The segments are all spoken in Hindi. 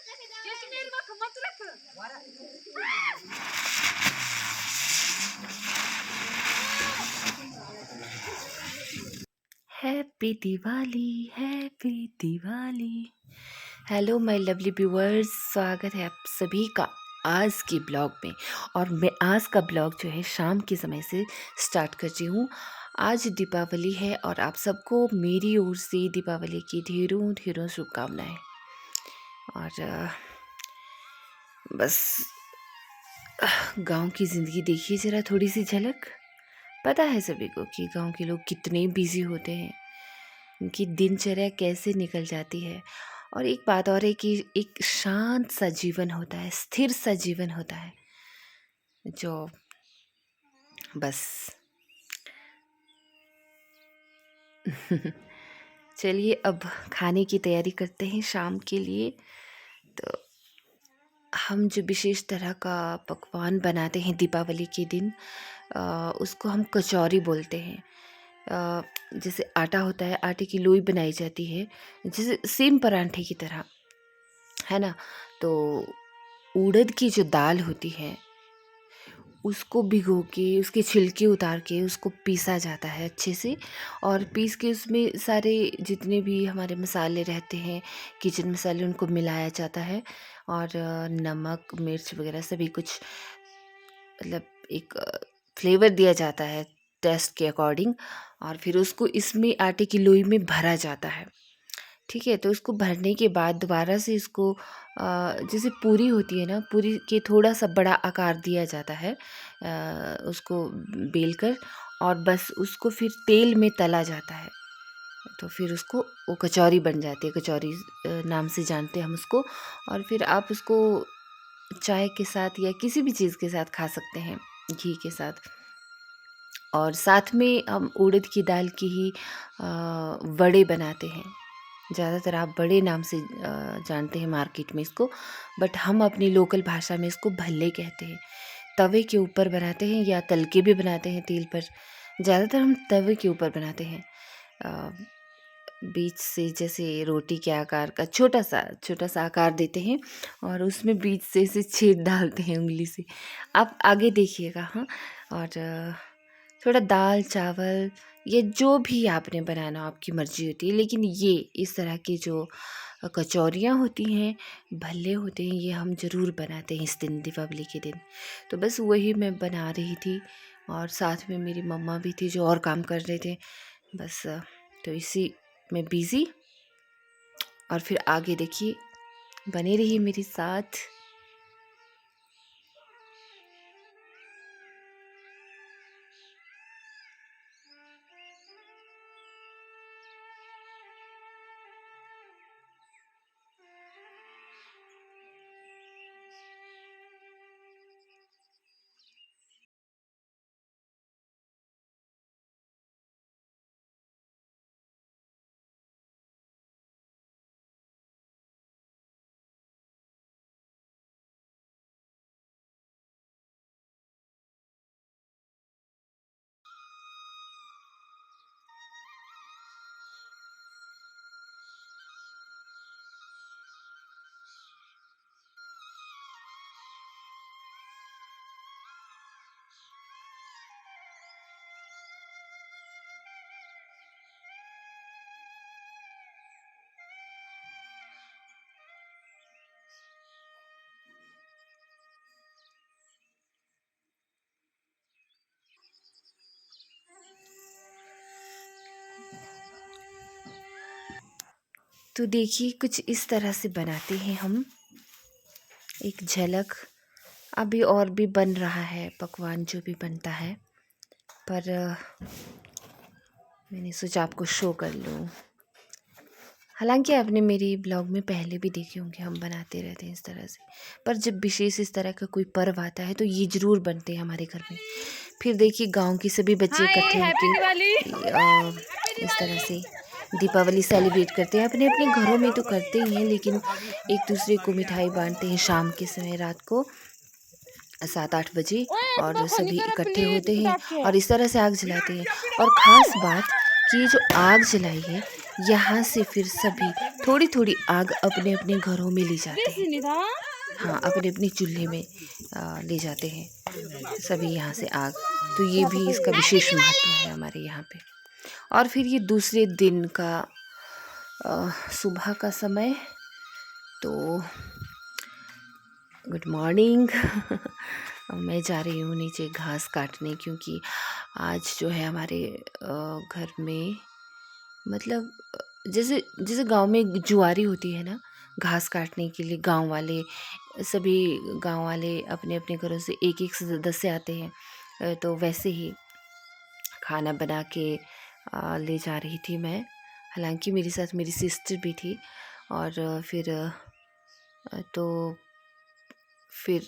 Happy Diwali, happy Diwali. Hello my lovely viewers, स्वागत है आप सभी का आज के ब्लॉग में। और मैं आज का ब्लॉग जो है शाम के समय से स्टार्ट करती हूँ। आज दीपावली है और आप सबको मेरी ओर से दीपावली की ढेरों ढेरों शुभकामनाएं। और बस गांव की ज़िंदगी देखिए ज़रा थोड़ी सी झलक। पता है सभी को कि गांव के लोग कितने बिजी होते हैं, उनकी दिनचर्या कैसे निकल जाती है। और एक बात और है कि एक शांत सा जीवन होता है, स्थिर सा जीवन होता है, जो बस चलिए अब खाने की तैयारी करते हैं शाम के लिए। तो हम जो विशेष तरह का पकवान बनाते हैं दीपावली के दिन, उसको हम कचौरी बोलते हैं। जैसे आटा होता है, आटे की लोई बनाई जाती है जैसे सेम परांठे की तरह, है ना। तो उड़द की जो दाल होती है उसको भिगो के उसके छिलके उतार के उसको पीसा जाता है अच्छे से। और पीस के उसमें सारे जितने भी हमारे मसाले रहते हैं, किचन मसाले, उनको मिलाया जाता है। और नमक मिर्च वगैरह सभी कुछ, मतलब एक फ्लेवर दिया जाता है टेस्ट के अकॉर्डिंग। और फिर उसको इसमें आटे की लोई में भरा जाता है। ठीक है, तो उसको भरने के बाद दोबारा से इसको जैसे पूरी होती है ना, पूरी के थोड़ा सा बड़ा आकार दिया जाता है उसको बेल कर, और बस उसको फिर तेल में तला जाता है। तो फिर उसको वो कचौरी बन जाती है, कचौरी नाम से जानते हैं हम उसको। और फिर आप उसको चाय के साथ या किसी भी चीज़ के साथ खा सकते हैं, घी के साथ। और साथ में हम उड़द की दाल की ही वड़े बनाते हैं। ज़्यादातर आप बड़े नाम से जानते हैं मार्केट में इसको, बट हम अपनी लोकल भाषा में इसको भल्ले कहते हैं। तवे के ऊपर बनाते हैं या तल के भी बनाते हैं तेल पर। ज़्यादातर हम तवे के ऊपर बनाते हैं। बीच से जैसे रोटी के आकार का छोटा सा आकार देते हैं और उसमें बीच से ऐसे छेद डालते हैं उंगली से। आप आगे देखिएगा। हाँ। और थोड़ा दाल चावल या जो भी आपने बनाना हो, आपकी मर्ज़ी होती है। लेकिन ये इस तरह की जो कचौरियाँ होती हैं, भल्ले होते हैं, ये हम ज़रूर बनाते हैं इस दिन, दीपावली के दिन। तो बस वही मैं बना रही थी और साथ में मेरी मम्मा भी थी जो और काम कर रहे थे। बस तो इसी में बिज़ी। और फिर आगे देखिए, बने रहिए मेरे साथ। तो देखिए कुछ इस तरह से बनाते हैं हम। एक झलक अभी और भी बन रहा है पकवान जो भी बनता है, पर मैंने सोचा आपको शो कर लूँ। हालांकि आपने मेरी ब्लॉग में पहले भी देखे होंगे, हम बनाते रहते हैं इस तरह से। पर जब विशेष इस तरह का कोई पर्व आता है तो ये ज़रूर बनते हैं हमारे घर में। फिर देखिए गांव के सभी बच्चे इकट्ठे होकर इस तरह से दीपावली सेलिब्रेट करते हैं। अपने अपने घरों में तो करते ही हैं, लेकिन एक दूसरे को मिठाई बांटते हैं शाम के समय, रात को 7-8 बजे। और सभी इकट्ठे होते हैं और इस तरह से आग जलाते हैं। और ख़ास बात कि ये जो आग जलाई है, यहाँ से फिर सभी थोड़ी-थोड़ी आग अपने-अपने घरों में ले जाते हैं। हाँ, अपने-अपने चूल्हे में ले जाते हैं सभी यहाँ से आग। तो ये भी इसका विशेष महत्व है हमारे यहाँ पे। और फिर ये दूसरे दिन का सुबह का समय, तो गुड मॉर्निंग। मैं जा रही हूँ नीचे घास काटने, क्योंकि आज जो है हमारे घर में मतलब जैसे जैसे गांव में जुआरी होती है ना, घास काटने के लिए गांव वाले सभी गांव वाले अपने अपने घरों से एक एक सदस्य आते हैं। तो वैसे ही खाना बना के ले जा रही थी मैं। हालांकि मेरे साथ मेरी सिस्टर भी थी। और तो फिर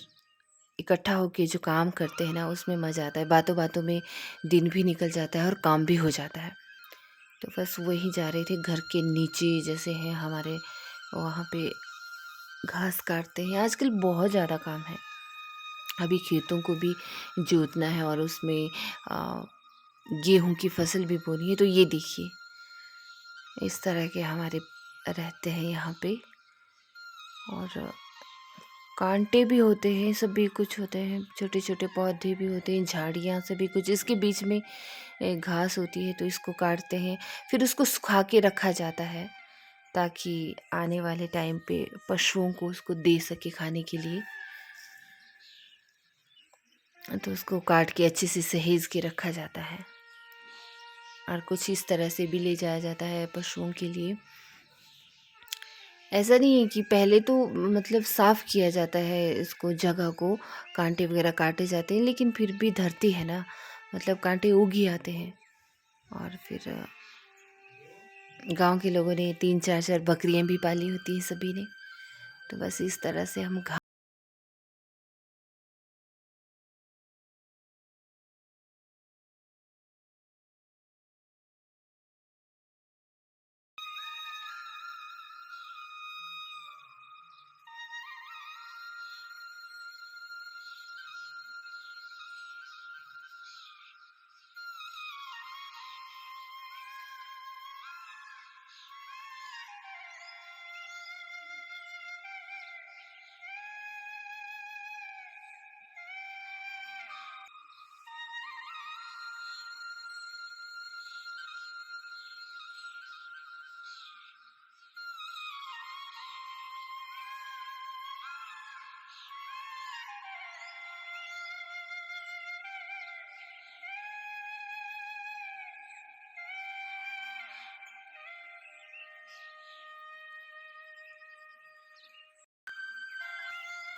इकट्ठा होके जो काम करते हैं ना, उसमें मज़ा आता है। बातों बातों में दिन भी निकल जाता है और काम भी हो जाता है। तो बस वही जा रहे थे, घर के नीचे जैसे है हमारे, वहाँ पे घास काटते हैं। आजकल बहुत ज़्यादा काम है। अभी खेतों को भी जोतना है और उसमें गेहूं की फसल भी बोनी है। तो ये देखिए, इस तरह के हमारे रहते हैं यहाँ पे। और कांटे भी होते हैं, सभी कुछ होते हैं, छोटे छोटे पौधे भी होते हैं, झाड़ियाँ सभी कुछ। इसके बीच में घास होती है, तो इसको काटते हैं। फिर उसको सुखा के रखा जाता है, ताकि आने वाले टाइम पे पशुओं को उसको दे सके खाने के लिए। तो उसको काट के अच्छे से सहेज के रखा जाता है, और कुछ इस तरह से भी ले जाया जाता है पशुओं के लिए। ऐसा नहीं है कि पहले तो मतलब साफ़ किया जाता है इसको, जगह को, कांटे वगैरह काटे जाते हैं, लेकिन फिर भी धरती है ना, मतलब कांटे उग ही आते हैं। और फिर गांव के लोगों ने 3-4 बकरियां भी पाली होती हैं सभी ने। तो बस इस तरह से हम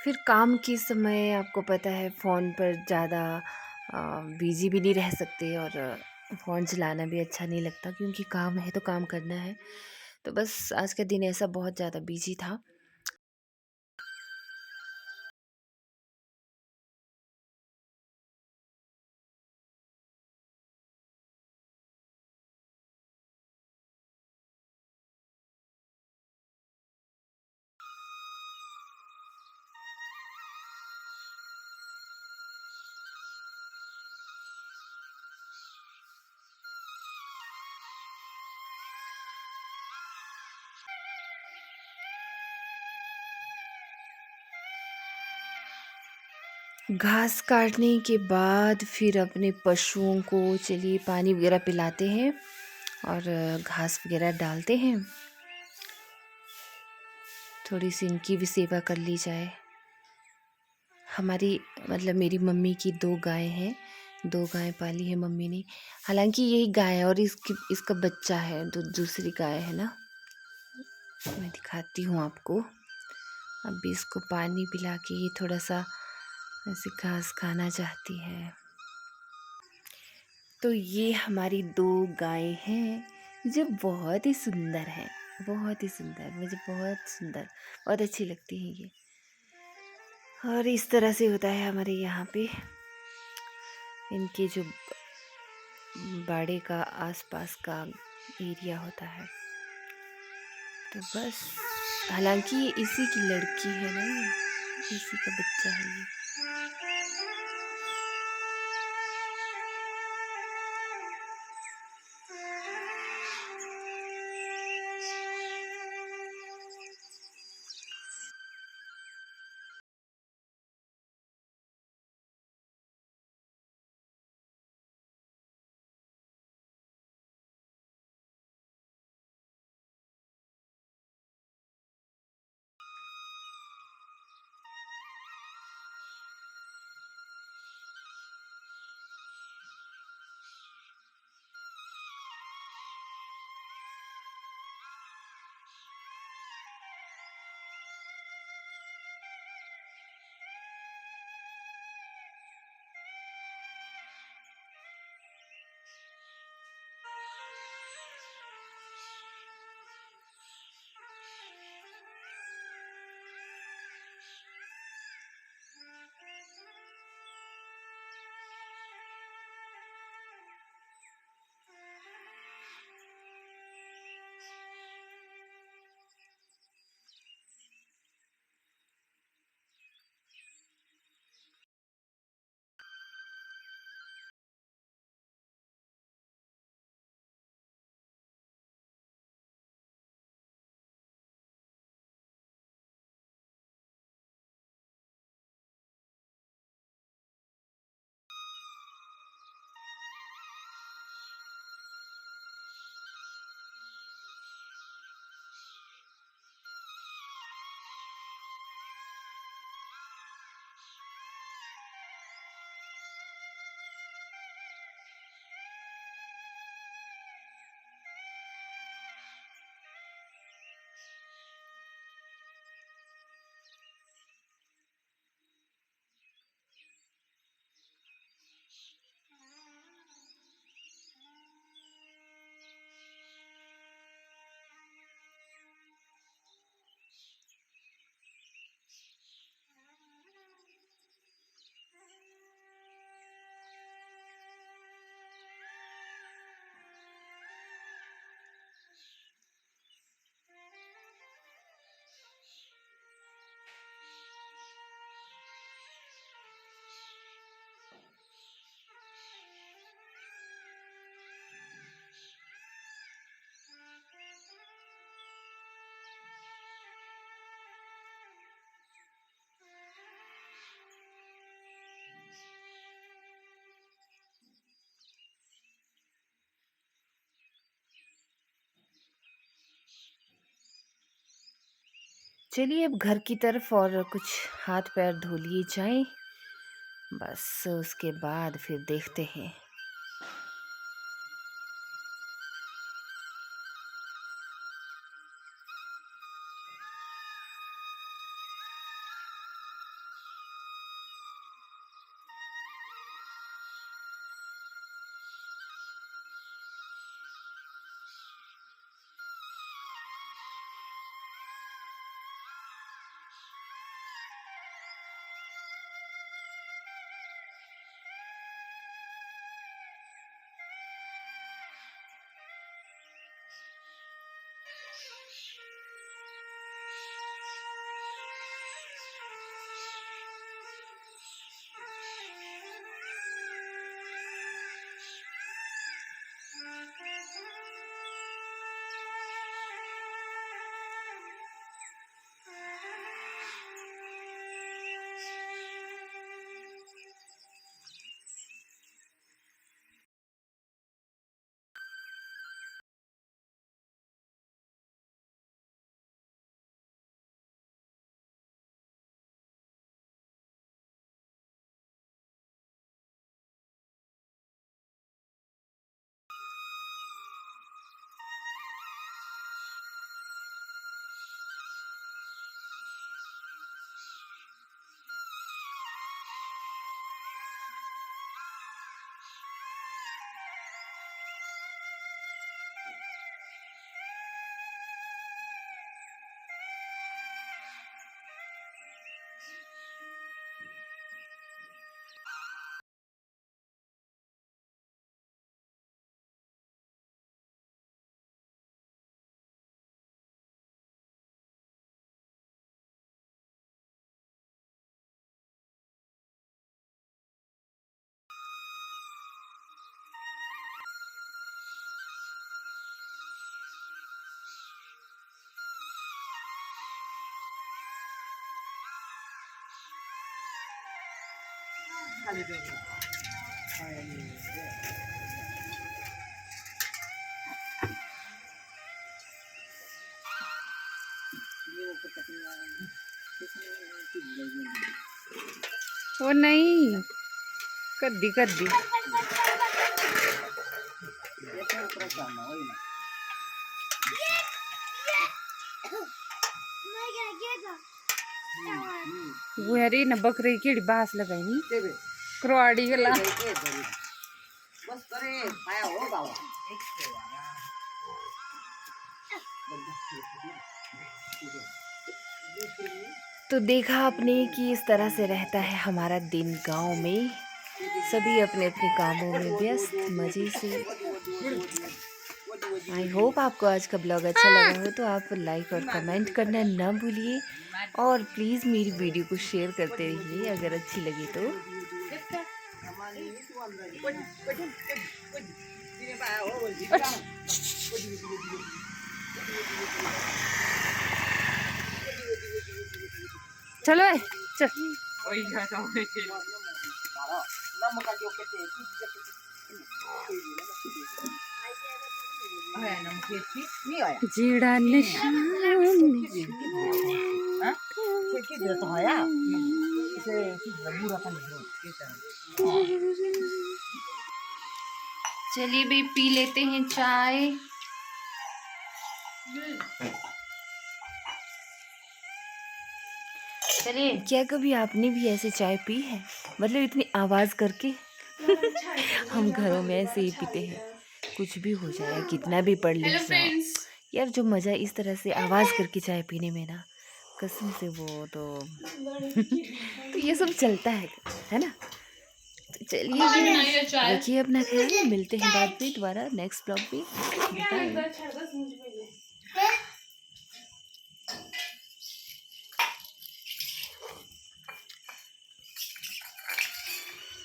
फिर काम के समय आपको पता है फ़ोन पर ज़्यादा बिज़ी भी नहीं रह सकते। और फ़ोन चलाना भी अच्छा नहीं लगता, क्योंकि काम है तो काम करना है। तो बस आज का दिन ऐसा बहुत ज़्यादा बिज़ी था। घास काटने के बाद फिर अपने पशुओं को चलिए पानी वगैरह पिलाते हैं, और घास वगैरह डालते हैं। थोड़ी सी इनकी भी सेवा कर ली जाए। हमारी मतलब मेरी मम्मी की 2 गाय हैं, 2 गाय पाली है मम्मी ने। हालांकि यही गाय है, और इसका बच्चा है, दूसरी गाय है ना। मैं दिखाती हूँ आपको। अभी इसको पानी पिला के ये थोड़ा सा ऐसे घास खाना चाहती है। तो ये हमारी 2 गाय हैं, जो बहुत ही सुंदर हैं, बहुत ही सुंदर, मुझे बहुत सुंदर, बहुत अच्छी लगती है ये। और इस तरह से होता है हमारे यहाँ पे, इनके जो बाड़े का आसपास का एरिया होता है। तो बस, हालांकि ये इसी की लड़की है ना, ये इसी का बच्चा है ये। चलिए अब घर की तरफ और कुछ हाथ पैर धो लिए जाएं, बस उसके बाद फिर देखते हैं। वो नहीं, कद्दी कद्दी वो हरी न बकरी की बास लगाई नी क्रवाड़ी गला बस करे आया हो बाबा तो देखा आपने कि इस तरह से रहता है हमारा दिन गांव में, सभी अपने अपने कामों में व्यस्त मज़े से। आई होप आपको आज का ब्लॉग अच्छा लगा हो तो आप लाइक और कमेंट करना ना भूलिए, और प्लीज़ मेरी वीडियो को शेयर करते रहिए अगर अच्छी लगी तो। चलो चल जीड़ा चलिए भाई पी लेते हैं चाय। चलिए, क्या कभी आपने भी ऐसे चाय पी है, मतलब इतनी आवाज़ करके? हम घरों में ऐसे ही पीते हैं, कुछ भी हो जाए, कितना भी पढ़ ले यार, जो मज़ा इस तरह से आवाज़ करके चाय पीने में ना, कसम से वो तो तो ये सब चलता है ना। तो चलिए रखिए अपना ख्याल, मिलते हैं बाद में दोबारा नेक्स्ट ब्लॉग पे।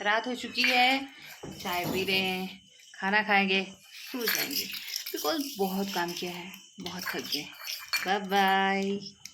रात हो चुकी है, चाय पी रहे हैं, खाना खाएंगे, सो जाएंगे, बिकॉज बहुत काम किया है, बहुत थक गए। Bye bye.